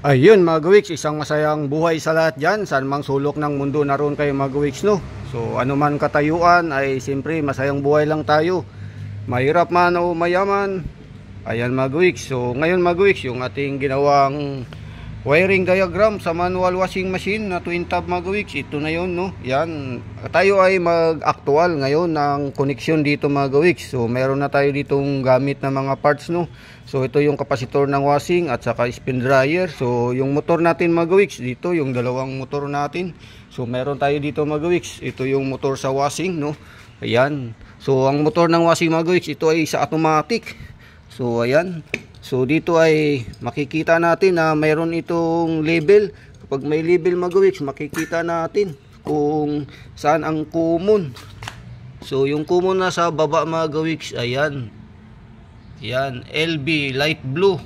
Ayun mga gawiks, isang masayang buhay sa lahat dyan, saan mang sulok ng mundo naroon kayo mga gawiks, no? So anuman katayuan ay siyempre masayang buhay lang tayo. Mahirap man o mayaman, ayan mga gawiks. So ngayon mga gawiks, yung ating ginawang wiring diagram sa manual washing machine na twin tab mga gawiks, ito na yun, no? Yan, tayo ay mag-actual ngayon ng connection dito mga gawiks. So meron na tayo ditong gamit na mga parts, no? So ito yung kapasitor ng washing at saka spin dryer. So yung motor natin mga gawiks, dito yung dalawang motor natin. So meron tayo dito mga gawiks, ito yung motor sa washing, no? Ayan, so ang motor ng washing mga gawiks, ito ay sa automatic. So ayan, so dito ay makikita natin na mayroon itong label. Kapag may label mga gawiks, makikita natin kung saan ang common. So yung common na sa baba mga gawiks, ayan. Yan, LB, light blue,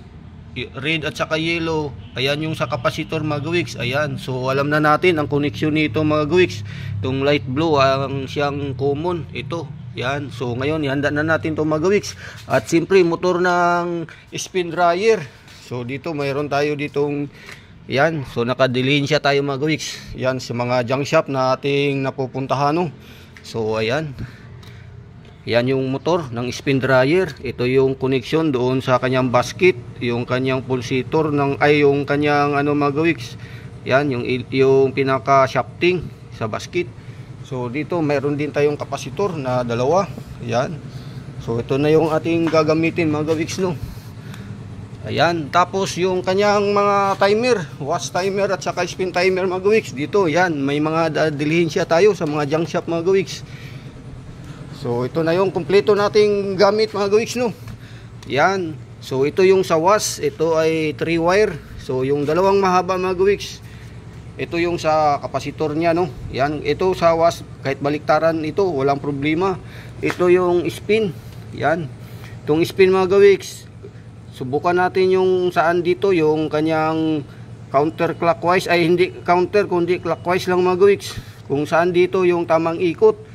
red at saka yellow. Ayan yung sa capacitor mga gawiks. Ayan, so alam na natin ang connection nito mga gawiks. Itong light blue ang siyang common. Ito, yan. So ngayon, ihanda na natin itong mga gawiks. At siyempre, motor ng spin dryer. So dito, mayroon tayo ditong, yan. So nakadilinsya tayo mga gawiks. Yan, sa mga junk shop na ating napupuntahan, no? So ayan. Yan yung motor ng spin dryer. Ito yung connection doon sa kanyang basket, yung kanyang pulsator ng yung kanyang mga gawiks. Yan yung pinaka shafting sa basket. So dito mayroon din tayong kapasitor na dalawa. Yan. So ito na yung ating gagamitin mga gawiks, no. Ayan, tapos yung kanyang mga timer, wash timer at saka spin timer mga gawiks. Dito yan, may mga dilihensya tayo sa mga junk shop mga gawiks. So ito na yung kumpleto nating gamit mga gawiks, no. Yan. So ito yung sa wash, ito ay 3 wire. So yung dalawang mahaba mga gawiks, ito yung sa kapasitor niya, no. Yan, ito sa wash kahit baliktaran ito, walang problema. Ito yung spin. Yan. Itong spin mga gawiks, subukan natin yung saan dito yung kanyang counterclockwise, ay hindi counter kundi clockwise lang mga gawiks. Kung saan dito yung tamang ikot.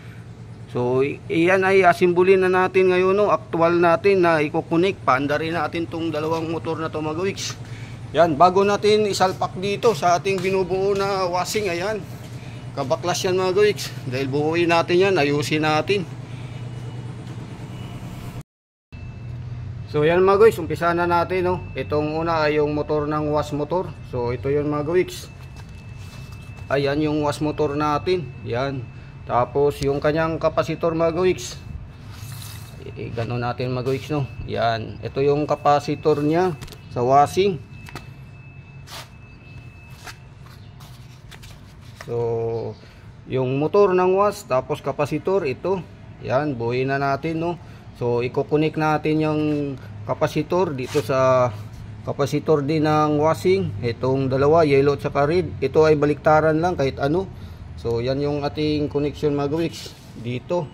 So, iyan ay asimbulin na natin ngayon, no, actual natin na i-connect. Paanda rin natin tong dalawang motor na to mga gawiks. Yan, bago natin isalpak dito sa ating binubuo na washing, ayan. Kabaklas yan mga gawiks. Dahil buuin natin yan, ayusin natin. So, yan mga gawiks, umpisa na natin, no. Itong una ay yung motor ng wash motor. So, ito yun mga gawiks. Ayan yung wash motor natin. Yan. Tapos yung kanyang kapasitor mga gawiks, gano'n natin mga gawiks, no. Yan, ito yung kapasitor niya sa washing. So yung motor ng wash tapos kapasitor, ito. Yan, buuin na natin, no. So i-connect natin yung kapasitor dito sa kapasitor din ng washing. Itong dalawa, yellow at saka red, ito ay baliktaran lang kahit ano. So yan yung ating connection mga gawiks dito.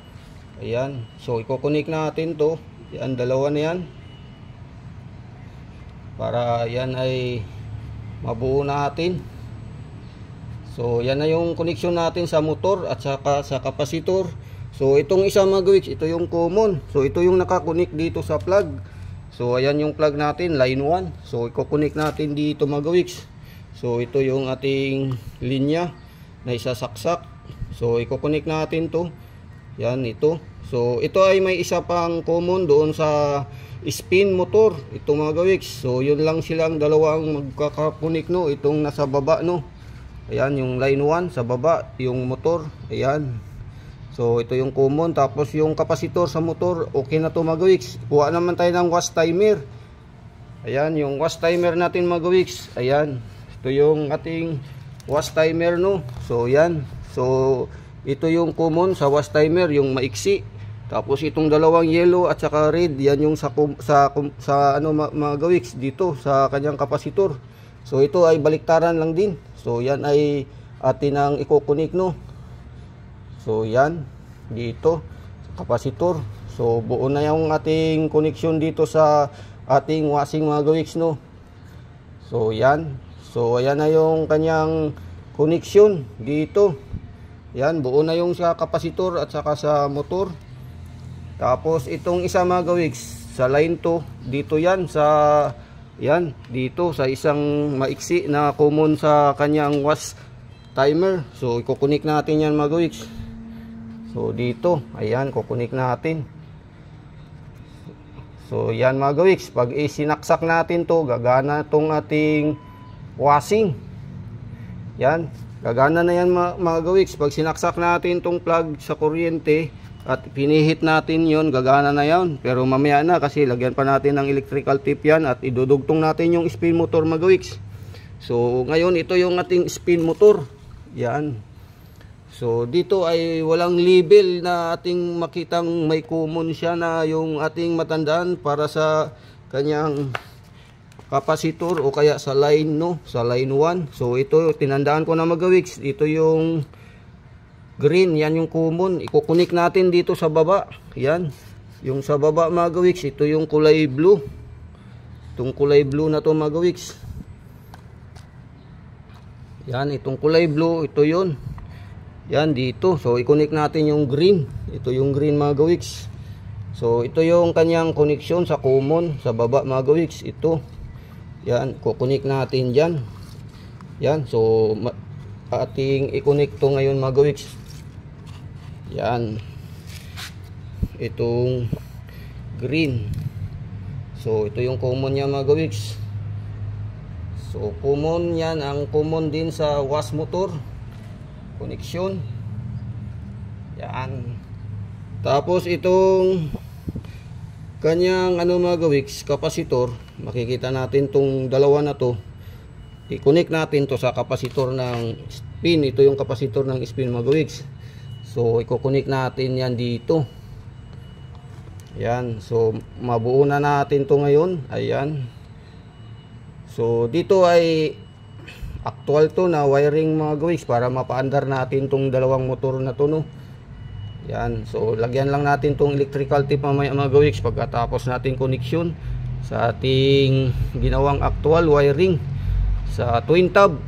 Ayan. So i-connect natin to. Yan, dalawa na yan. Para yan ay mabuo natin. So yan na yung connection natin sa motor at saka sa kapasitor. So itong isa mga gawiks, ito yung common. So ito yung nakakonek dito sa plug. So ayan yung plug natin, line 1. So i-connect natin dito mga gawiks. So ito yung ating linya na isasaksak. So i-connect natin to. Yan, ito. So ito ay may isa pang common doon sa spin motor, ito mga gawiks. So yun lang silang dalawang magkakakonek, no. Itong nasa baba, no. Ayan yung line 1 sa baba, yung motor. Ayan. So ito yung common. Tapos yung kapasitor sa motor, okay na to mga gawiks. Kuha naman tayo ng wash timer. Ayan yung wash timer natin mga gawiks. Ayan. Ito yung ating wash timer, no. So yan. So ito yung common sa wash timer, yung maiksi. Tapos itong dalawang yellow at saka red, yan yung sa mga gawiks dito sa kanyang kapasitor. So ito ay baliktaran lang din. So yan ay atin ang i-connect, no. So yan dito sa kapasitor. So buo na yung ating connection dito sa ating washing mga gawiks, no. So yan. So ayan na yung kanyang connection dito. Yan, buo na yung sa kapasitor at saka sa motor. Tapos itong isa mga gawiks, sa line 2, dito yan sa Yan, dito sa isang maiksi na common sa kanyang wash timer. So ikukunik natin yan mga gawiks. So dito, ayan, kukunik natin. So yan mga gawiks, pag isinaksak natin to, gagana tong ating washing. Yan, gagana na yan mga gawiks. Pag sinaksak natin tong plug sa kuryente at pinihit natin yon, gagana na yan. Pero mamaya na, kasi lagyan pa natin ng electrical tape yan at idudugtong natin yung spin motor mga gawiks. So ngayon ito yung ating spin motor. Yan. So dito ay walang label na ating makitang may common siya na yung ating matandaan para sa kanyang kapasitor o kaya sa line, no, sa line 1. So ito tinandaan ko na mga gawiks. Ito yung green, yan yung common. Ikukunik natin dito sa baba. Yan. Yung sa baba mga gawiks, ito yung kulay blue. Itong kulay blue na to mga gawiks. Yan, itong kulay blue, ito yun. Yan dito. So ikunik natin yung green. Ito yung green mga gawiks. So ito yung kanyang connection sa common sa baba mga gawiks. Ito. Yan, kukunik natin diyan. Yan. So ating ikunik to ngayon mga gawiks. Yan. Itong green. So ito yung common niya mga gawiks. So common yan, ang common din sa wash motor. Connection. Yan. Tapos itong kanyang mga gawiks, kapasitor, makikita natin tong dalawa na to. I-connect natin to sa kapasitor ng spin. Ito yung kapasitor ng spin mga gawiks. So i-connect natin yan dito. Yan. So mabuo na natin to ngayon. Ayan. So dito ay actual to na wiring mga gawiks para mapaandar natin tong dalawang motor na to, no. Yan. So lagyan lang natin tong electrical tape mamaya mga gawiks pagkatapos natin connection sa ating ginawang actual wiring sa twin tub.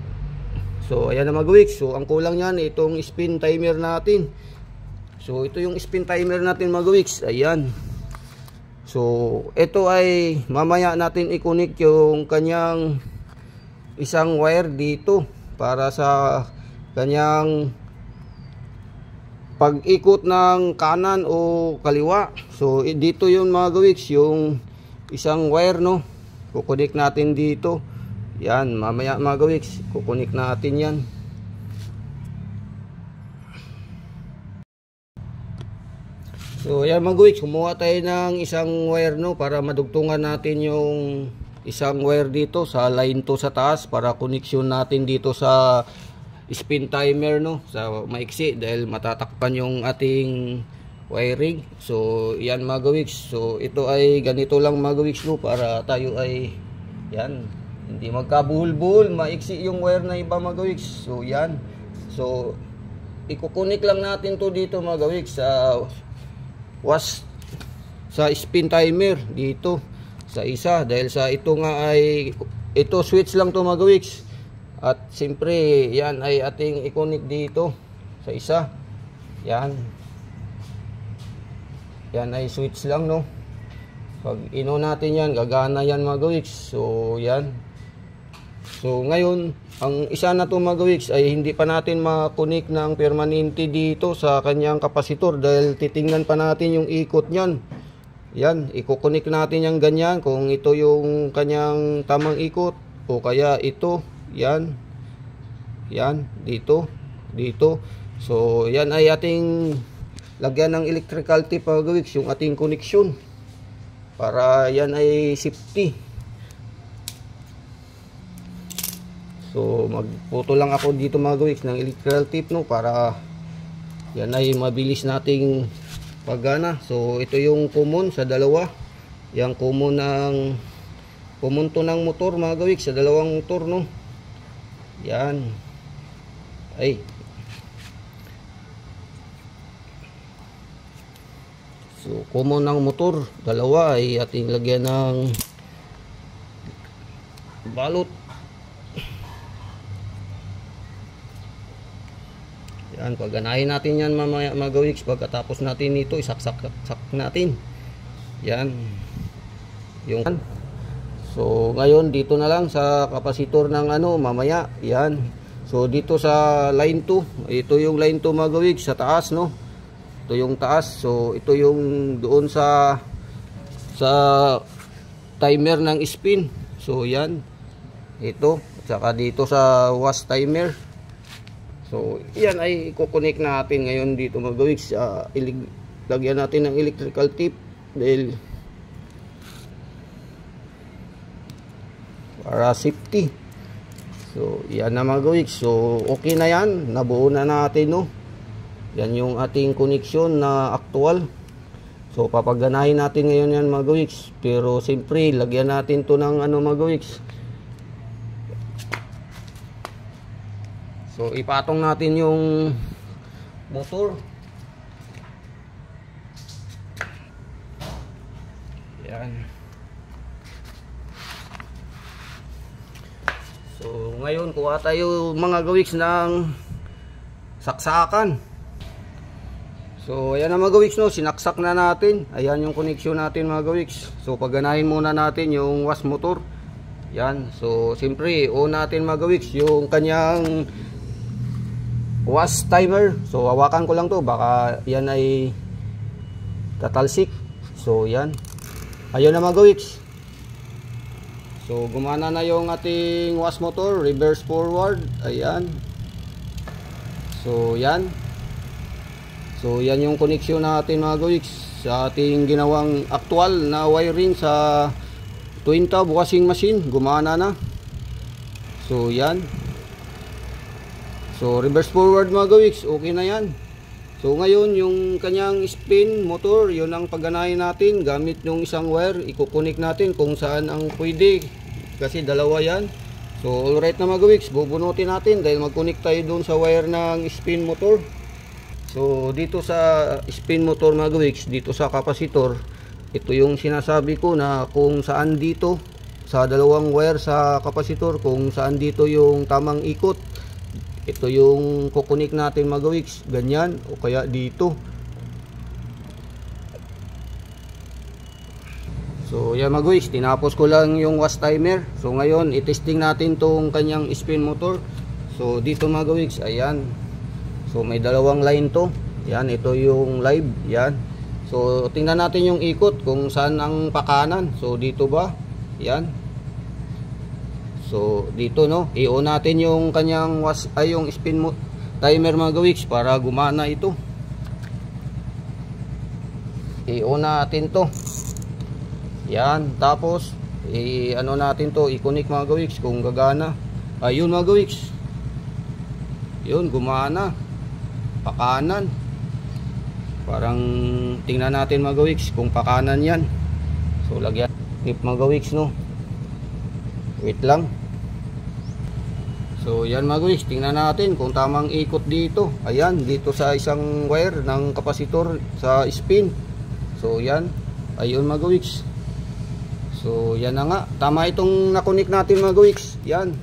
So ayan na mga gawiks. So ang kulang niyan itong spin timer natin. So ito yung spin timer natin mga gawiks. Ayan. So ito ay mamaya natin i-connect yung kanyang isang wire dito para sa kanyang pag-ikot ng kanan o kaliwa. So dito yun mga gawiks, yung isang wire, no, kukunik natin dito. Yan, mamaya mga gawiks kukunik natin yan. So yan mga gawiks, kumuha tayo ng isang wire, no, para madugtungan natin yung isang wire dito sa line 2 sa taas para koneksyon natin dito sa spin timer, no, sa maiksi dahil matatakpan yung ating wiring. So yan mga gawiks. So ito ay ganito lang mga gawiks, no, para tayo ay yan hindi magkabuhol-buhol, maiksi yung wire na iba mga gawiks. So yan. So ikukunik lang natin to dito mga gawiks sa spin timer dito sa isa, dahil sa ito nga ay ito switch lang to mga gawiks. At siyempre yan ay ating i-connect dito sa isa. Yan. Yan ay switch lang, no. Pag ino natin yan, gagana yan mga gawiks. So yan. So ngayon, ang isa na to mga gawiks ay hindi pa natin ma-connect ng permanente dito sa kanyang kapasitor dahil titingnan pa natin yung ikot niyan. Yan, ikukunik natin yung ganyan kung ito yung kanyang tamang ikot o kaya ito. Yan. Yan, dito. Dito. So yan ay ating lagyan ng electrical tape mga gawiks, yung ating connection para yan ay safety. So magputo lang ako dito mga gawiks ng electrical tape, no, para yan ay mabilis nating pagana. So ito yung common sa dalawa. Yang common to ng motor mga gawiks sa dalawang motor, no. Yan. Ay. So common ng motor dalawa ay ating lagyan ng balot. Yan, paganahin natin yan mamaya mga gawiks. Pagkatapos natin ito isaksak natin. Yan. Yung So ngayon dito na lang sa kapasitor ng ano mamaya. Yan. So dito sa line 2, ito yung line 2 mga gawiks sa taas, no. Ito yung taas. So ito yung doon sa timer ng spin. So yan. Ito, saka dito sa wash timer. So yan ay i-connect natin ngayon dito mga gawiks. Lagyan natin ng electrical tip dahil para safety. So yan na mga gawiks. So okay na yan, nabuo na natin, no. Yan yung ating connection na actual. So papaganahin natin ngayon yan mga gawiks. Pero siyempre lagyan natin to ng ano mga gawiks. So ipatong natin yung motor. Yan. So ngayon kuha tayo mga gawiks ng saksakan. So ayan na mga gawiks, no, sinaksak na natin. Ayan yung connection natin mga gawiks. So pagganahin muna natin yung wash motor. Yan. So siyempre on natin mga gawiks yung kanyang wash timer. So hawakan ko lang to, baka yan ay tatalsik. So yan. Ayun na mga gawiks. So gumana na yung ating wash motor, reverse forward. Ayan. So yan. So yan yung connection natin mga gawiks sa ating ginawang actual na wiring sa twin tub washing machine. Gumana na. So yan. So reverse forward mga gawiks, okay na yan. So ngayon yung kanyang spin motor, yun ang pagganahin natin gamit yung isang wire. Iko-connect natin kung saan ang pwede, kasi dalawa yan. So alright na mga gawiks, bubunutin natin dahil mag-connect tayo doon sa wire ng spin motor. So dito sa spin motor mga gawiks, dito sa kapasitor, ito yung sinasabi ko na kung saan dito sa dalawang wire sa kapasitor, kung saan dito yung tamang ikot. Ito yung kukunik natin mga gawiks, ganyan o kaya dito. So yan mga gawiks, tinapos ko lang yung wash timer. So ngayon i-testing natin tong kanyang spin motor. So dito mga gawiks, ayan. So may dalawang line to. Yan, ito yung live, yan. So tingnan natin yung ikot kung saan ang pakanan. So dito ba? Yan. So dito, no, i-on natin yung kanyang yung spin timer mga gawiks para gumana ito. I-on natin to. Yan, tapos ano natin to, i-connect mga gawiks kung gagana. Ayun mga gawiks. Yun, gumana. Pakanan. Parang tingnan natin mga gawiks kung pakanan yan. So lagyan tip mga gawiks, no. Wait lang. So yan mga gawiks, tingnan natin kung tamang ikot dito. Ayan, dito sa isang wire ng kapasitor sa spin. So yan, ayun mga gawiks. So yan na nga, tama itong nakunik natin mga gawiks. Yan.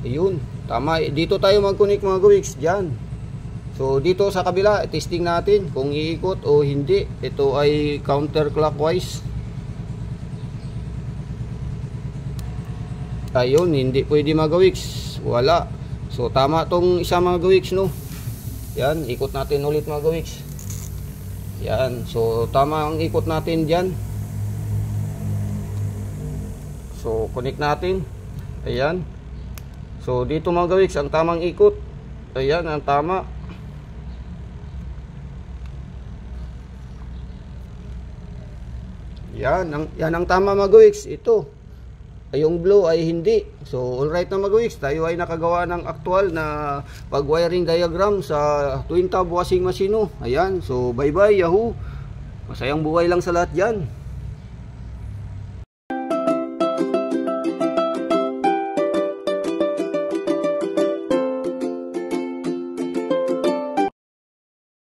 Ayun, tama. Dito tayo mag-connect mga gawiks, diyan. So dito sa kabila, testing natin kung iikot o hindi. Ito ay counterclockwise. Ayun, hindi pwede mga gawiks. Wala. So tama tong isa mga gawiks, no. Yan, ikot natin ulit mga gawiks. Yan, so tama ang ikot natin diyan. So connect natin. Ayan. So dito mga gawiks ang tamang ikot. Ayan, ang tama. Yan ang tama mga gawiks. Ito. Yung blue ay hindi. So alright na mga gawiks, tayo ay nakagawa ng actual na pag-wiring diagram sa twin tub washing machine. Ayan, so bye bye Yahoo. Masayang buhay lang sa lahat dyan.